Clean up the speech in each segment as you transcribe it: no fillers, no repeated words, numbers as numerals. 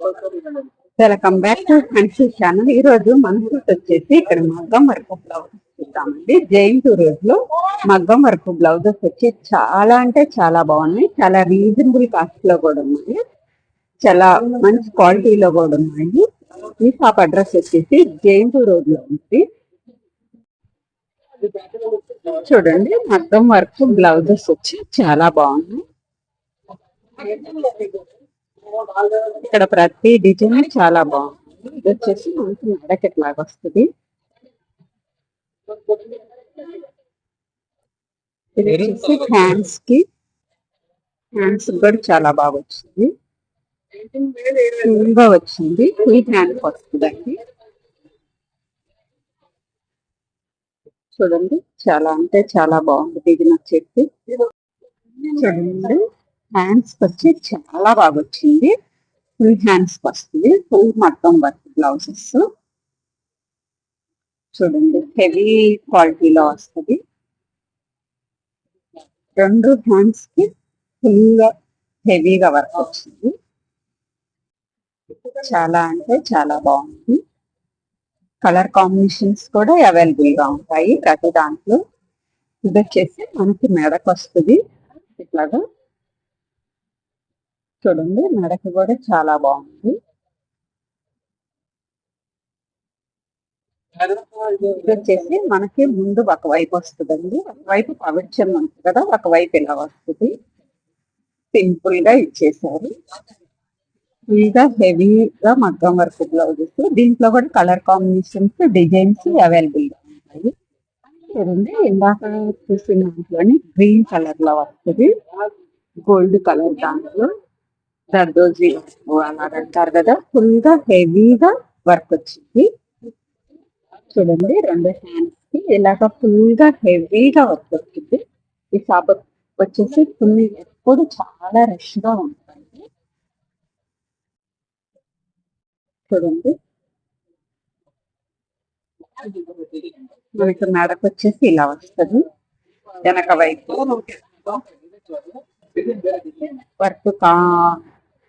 Welcome back to Hanshi channel. ఈ రోజు మన షూట్ వచ్చేసి ఇక్కడ మగ్గం వర్క్ బ్లౌజ్ చూద్దామండి. జైంట్ రోడ్ లో మగ్గం వర్క్ బ్లౌజెస్ వచ్చి చాలా అంటే చాలా బాగున్నాయి. చాలా రీజనబుల్ కాస్ట్ లో కూడా ఉన్నాయి. చాలా మంచి క్వాలిటీలో కూడా ఉన్నాయి. ఈ షాప్ అడ్రస్ వచ్చేసి జైంట్ రోడ్ లో ఉంది. చూడండి, మగ్గం వర్క్ బ్లౌజెస్ వచ్చి చాలా బాగున్నాయి. ఇక్కడ ప్రతి డిజైన్ చాలా బాగుంది. ఇది వచ్చేసి మనకి మెడకెట్ లాగా వస్తుంది. ఇది వచ్చేసి హ్యాండ్స్ కూడా చాలా బాగా వచ్చింది. ఫుల్గా వచ్చింది. ఫుల్ హ్యాండ్ వస్తుందండి. చూడండి, చాలా అంటే చాలా బాగుంది. డిజైన్ వచ్చేసి చూడండి, హ్యాండ్స్ వచ్చి చాలా బాగా వచ్చింది. ఫుల్ హ్యాండ్స్ వస్తుంది. ఫుల్ మగ్గం వర్క్ బ్లౌజెస్ చూడండి, హెవీ క్వాలిటీలో వస్తుంది. రెండు హ్యాండ్స్ కి ఫుల్ గా హెవీగా వర్క్ వచ్చింది. చాలా అంటే చాలా బాగుంది. కలర్ కాంబినేషన్స్ కూడా అవైలబుల్ గా ఉంటాయి ప్రతి దాంట్లో. ఇది వచ్చేసి మనకి మెడకు వస్తుంది. ఇట్లాగా చూడండి, మెడకు కూడా చాలా బాగుంది. ఇది వచ్చేసి మనకి ముందు ఒకవైపు వస్తుందండి. ఒకవైపు పవిత్రం ఉంటుంది కదా, ఒకవైపు ఇలా వస్తుంది. సింపుల్ గా ఇచ్చేసారు. ఫుల్గా హెవీగా మగ్గం వర్క్ బ్లౌజెస్. దీంట్లో కూడా కలర్ కాంబినేషన్స్, డిజైన్స్ అవైలబుల్ గా ఉంటాయి. చూడండి, ఇందాక చూసిన దాంట్లోని గ్రీన్ కలర్ లో వస్తుంది. గోల్డ్ కలర్ దాంట్లో దర్దోజీ అలా అంటారు కదా, ఫుల్ గా హెవీగా వర్క్ వచ్చింది. చూడండి, రెండు హ్యాండ్స్ కి ఇలాగ ఫుల్ గా హెవీగా వర్క్ వచ్చింది. ఈ షాప్ వచ్చేసి ఫుల్ ఎప్పుడు చాలా రష్ గా ఉంటుంది. చూడండి, మనకి మెడకు వచ్చేసి ఇలా వస్తుంది. వెనక వైపు వర్క్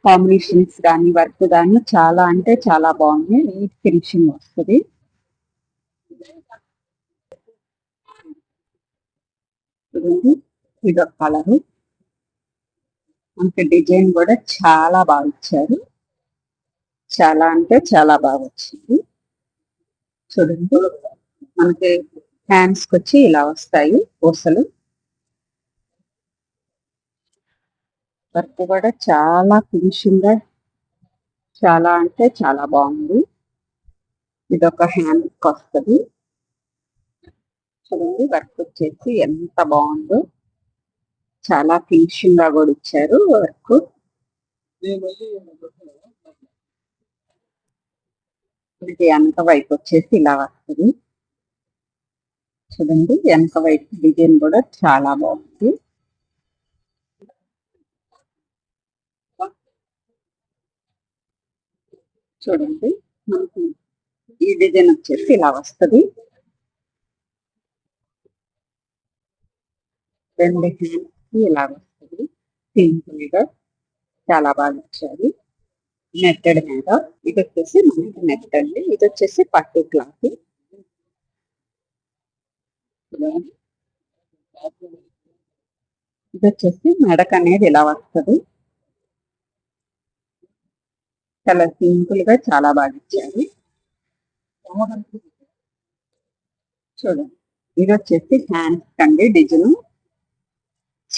కాంబినేషన్స్ కానీ వర్క్ కానీ చాలా అంటే చాలా బాగుంది. నీట్ ఫినిషింగ్ వస్తుంది. చూడండి, ఇదొక కలరు. మనకి డిజైన్ కూడా చాలా బాగా ఇచ్చారు. చాలా అంటే చాలా బాగా వచ్చింది. చూడండి, మనకి హ్యాండ్స్ కి వచ్చి ఇలా వస్తాయి పూసలు. వర్క్ కూడా చాలా ఫినిషింగ్ గా చాలా అంటే చాలా బాగుంది. ఇదొక హ్యాండ్ కి వస్తుంది. చూడండి, వర్క్ వచ్చేసి ఎంత బాగుందో. చాలా ఫినిషింగ్ గా కూడా ఇచ్చారు వర్క్. ఇది వెనక వైపు వచ్చేసి ఇలా వస్తుంది. చూడండి, వెనక వైపు డిజైన్ కూడా చాలా బాగుంది. చూడండి, మనకి ఈ డిజైన్ వచ్చేసి ఇలా వస్తుంది. రెండు హ్యాండ్స్ కి ఇలా వస్తుంది. సింపుల్ గా చాలా బాగా ఇచ్చారు. నెట్టెడ్ మీద. ఇది వచ్చేసి మనకి నెట్ అండి. ఇది వచ్చేసి పట్టు క్లాత్. ఇది వచ్చేసి మెడక్ అనేది ఇలా వస్తుంది. చాలా సింపుల్ గా చాలా బాగా ఇచ్చారు. చూడండి, ఇది వచ్చేసి హ్యాండ్స్ కండి డిజైన్.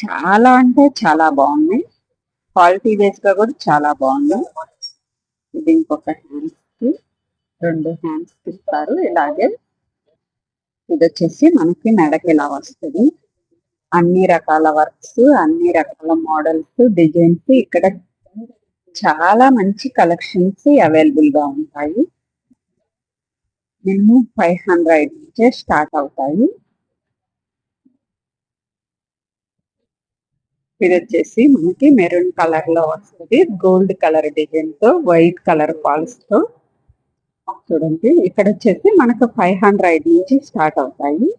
చాలా అంటే చాలా బాగుంది. క్వాలిటీ బేస్ గా కూడా చాలా బాగుంది. ఇది ఇంకొక హ్యాండ్స్ కి, రెండు హ్యాండ్స్ కి ఇస్తారు ఇలాగే. ఇది వచ్చేసి మనకి మెడకి ఇలా వస్తుంది. అన్ని రకాల వర్క్స్, అన్ని రకాల మోడల్స్, డిజైన్స్ ఇక్కడ చాలా మంచి కలెక్షన్స్ అవైలబుల్ గా ఉంటాయి. మినిమం 500 నుంచే స్టార్ట్ అవుతాయి. ఇది వచ్చేసి మనకి మెరూన్ కలర్ లో వస్తుంది. గోల్డ్ కలర్ డిజైన్ తో, వైట్ కలర్ ఫాల్స్ తో. చూడండి, ఇక్కడ వచ్చేసి మనకు 500 నుంచి స్టార్ట్ అవుతాయి.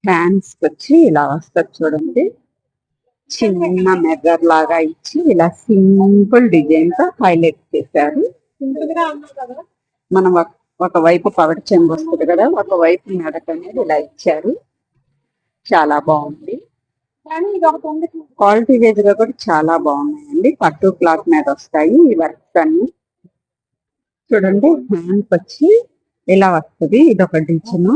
హ్యాండ్స్ వచ్చి ఇలా వస్తుంది. చూడండి, చిన్న మిర్రర్ లాగా ఇచ్చి ఇలా సింపుల్ డిజైన్ తో హైలైట్ చేశారు. మనం ఒకవైపు పవర్ చెంబు వస్తుంది కదా, ఒకవైపు నడక అనేది ఇలా ఇచ్చారు. చాలా బాగుంది. క్వాలిటీ వైజ్ గా కూడా చాలా బాగున్నాయండి. పట్టు క్లాత్ మీద వస్తాయి ఈ వర్క్స్ అన్ని. చూడండి, హ్యాండ్ వచ్చి ఇలా వస్తుంది. ఇది ఒక డిజైన్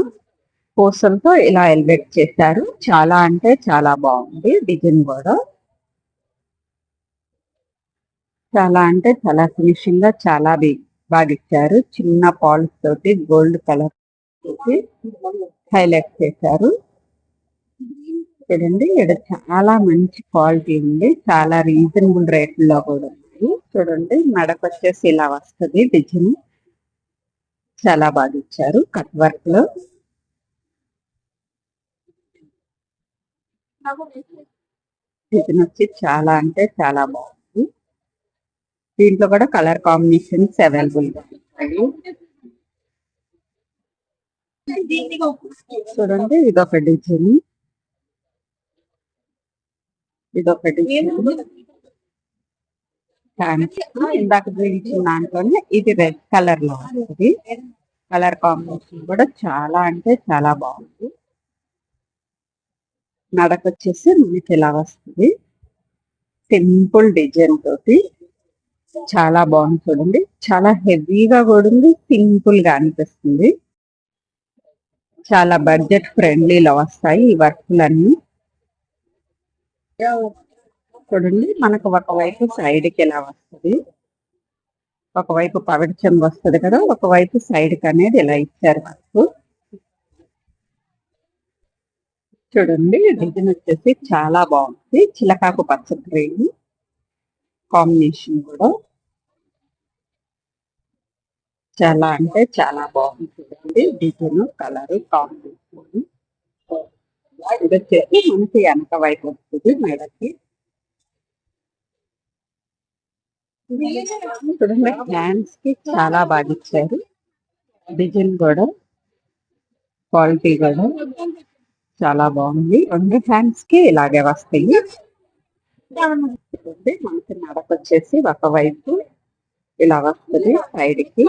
పూసలతో ఇలా ఎలివేట్ చేశారు. చాలా అంటే చాలా బాగుంది. డిజైన్ కూడా చాలా అంటే చాలా ఫినిషింగ్ గా చాలా బాగా ఇచ్చారు. చిన్న పాలిష్ తోటి గోల్డ్ కలర్ తోటి హైలైట్ చేశారు. చూడండి, ఇక్కడ చాలా మంచి క్వాలిటీ ఉంది. చాలా రీజనబుల్ రేట్లో కూడా ఉంది. చూడండి, మెడకు వచ్చేసి ఇలా వస్తుంది డిజైన్. చాలా బాగా ఇచ్చారు కట్ వర్క్ లో. డిజైన్ వచ్చి చాలా అంటే చాలా బాగుంది. దీంట్లో కూడా కలర్ కాంబినేషన్స్ అవైలబుల్ గా ఉంటాయి. చూడండి, ఇదొక డిజైన్. ఇందాక చూపించిన దాంట్లోనే ఇది రెడ్ కలర్ లో వస్తుంది. కలర్ కాంబినేషన్ కూడా చాలా అంటే చాలా బాగుంది. నడక వచ్చేసి మనకి ఇలా వస్తుంది. సింపుల్ డిజైన్ తోటి చాలా బాగుంది. చూడండి, చాలా హెవీగా కూడా ఉంది. సింపుల్ గా అనిపిస్తుంది. చాలా బడ్జెట్ ఫ్రెండ్లీలో వస్తాయి ఈ వర్క్లన్నీ. చూడండి, మనకు ఒకవైపు సైడ్ కి ఇలా వస్తుంది. ఒకవైపు పవిడి చెంబు వస్తుంది కదా, ఒకవైపు సైడ్ కి అనేది ఇలా ఇచ్చారు వర్క్. చూడండి, డిజైన్ వచ్చేసి చాలా బాగుంది. చిలకాకు పచ్చ గ్రీన్ కాంబినేషన్ కూడా చాలా అంటే చాలా బాగుంది. చూడండి, డిజైన్ కలర్ కాంబినేషన్. ఇది వచ్చేసి మనకి వెనక వైపు వస్తుంది మెడకి. చూడండి, హ్యాండ్స్ కి చాలా బాగా ఇచ్చారు. డిజైన్ కూడా క్వాలిటీ కూడా చాలా బాగుంది. రెండు హ్యాండ్స్ కి ఇలాగే వస్తాయి. మనకి నడక వచ్చేసి ఒకవైపు ఇలా వస్తుంది సైడ్ కి.